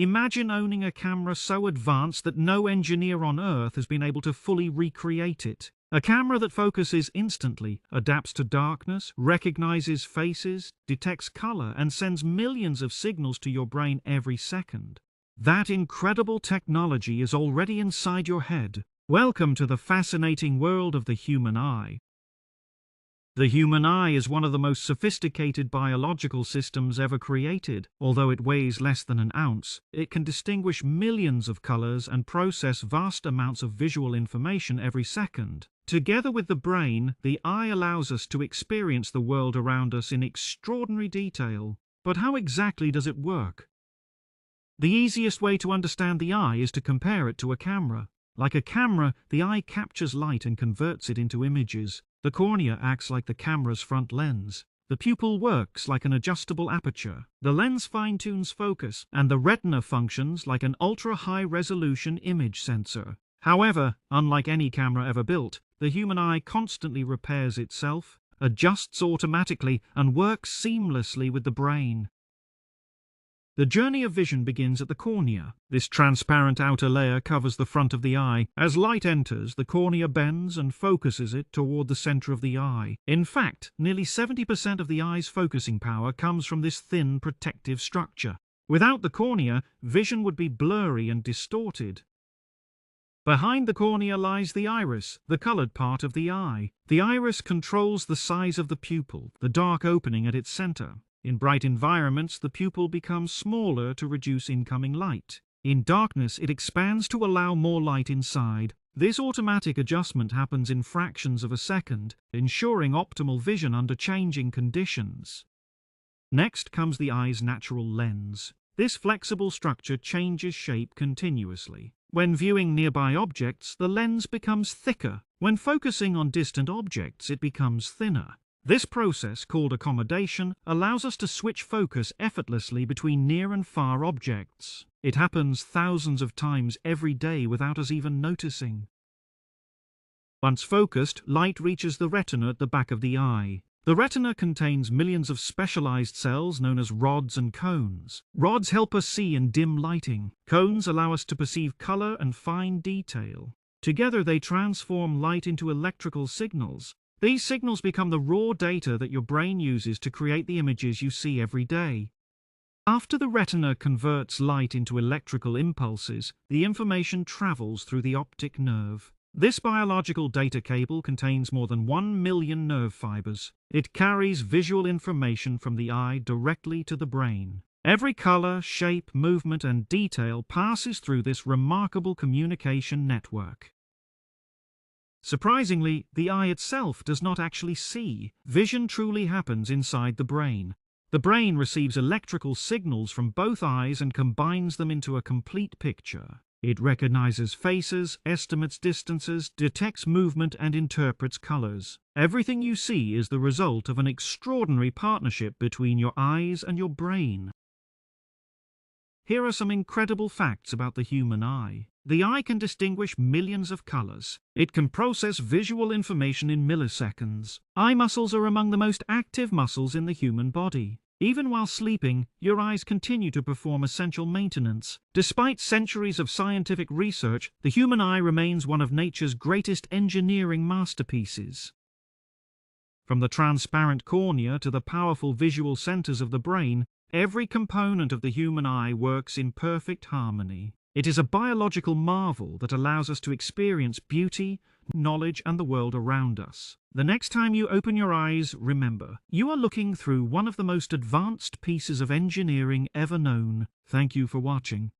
Imagine owning a camera so advanced that no engineer on Earth has been able to fully recreate it. A camera that focuses instantly, adapts to darkness, recognizes faces, detects color, and sends millions of signals to your brain every second. That incredible technology is already inside your head. Welcome to the fascinating world of the human eye. The human eye is one of the most sophisticated biological systems ever created. Although it weighs less than an ounce, it can distinguish millions of colors and process vast amounts of visual information every second. Together with the brain, the eye allows us to experience the world around us in extraordinary detail. But how exactly does it work? The easiest way to understand the eye is to compare it to a camera. Like a camera, the eye captures light and converts it into images. The cornea acts like the camera's front lens. The pupil works like an adjustable aperture. The lens fine-tunes focus, and the retina functions like an ultra-high-resolution image sensor. However, unlike any camera ever built, the human eye constantly repairs itself, adjusts automatically, and works seamlessly with the brain. The journey of vision begins at the cornea. This transparent outer layer covers the front of the eye. As light enters, the cornea bends and focuses it toward the center of the eye. In fact, nearly 70% of the eye's focusing power comes from this thin protective structure. Without the cornea, vision would be blurry and distorted. Behind the cornea lies the iris, the colored part of the eye. The iris controls the size of the pupil, the dark opening at its center. In bright environments, the pupil becomes smaller to reduce incoming light. In darkness, it expands to allow more light inside. This automatic adjustment happens in fractions of a second, ensuring optimal vision under changing conditions. Next comes the eye's natural lens. This flexible structure changes shape continuously. When viewing nearby objects, the lens becomes thicker. When focusing on distant objects, it becomes thinner. This process, called accommodation, allows us to switch focus effortlessly between near and far objects. It happens thousands of times every day without us even noticing. Once focused, light reaches the retina at the back of the eye. The retina contains millions of specialized cells known as rods and cones. Rods help us see in dim lighting. Cones allow us to perceive color and fine detail. Together they transform light into electrical signals. These signals become the raw data that your brain uses to create the images you see every day. After the retina converts light into electrical impulses, the information travels through the optic nerve. This biological data cable contains more than 1 million nerve fibers. It carries visual information from the eye directly to the brain. Every color, shape, movement, and detail passes through this remarkable communication network. Surprisingly, the eye itself does not actually see. Vision truly happens inside the brain. The brain receives electrical signals from both eyes and combines them into a complete picture. It recognizes faces, estimates distances, detects movement, and interprets colors. Everything you see is the result of an extraordinary partnership between your eyes and your brain. Here are some incredible facts about the human eye. The eye can distinguish millions of colors. It can process visual information in milliseconds. Eye muscles are among the most active muscles in the human body. Even while sleeping, your eyes continue to perform essential maintenance. Despite centuries of scientific research, the human eye remains one of nature's greatest engineering masterpieces. From the transparent cornea to the powerful visual centers of the brain, every component of the human eye works in perfect harmony. It is a biological marvel that allows us to experience beauty, knowledge, and the world around us. The next time you open your eyes, remember, you are looking through one of the most advanced pieces of engineering ever known. Thank you for watching.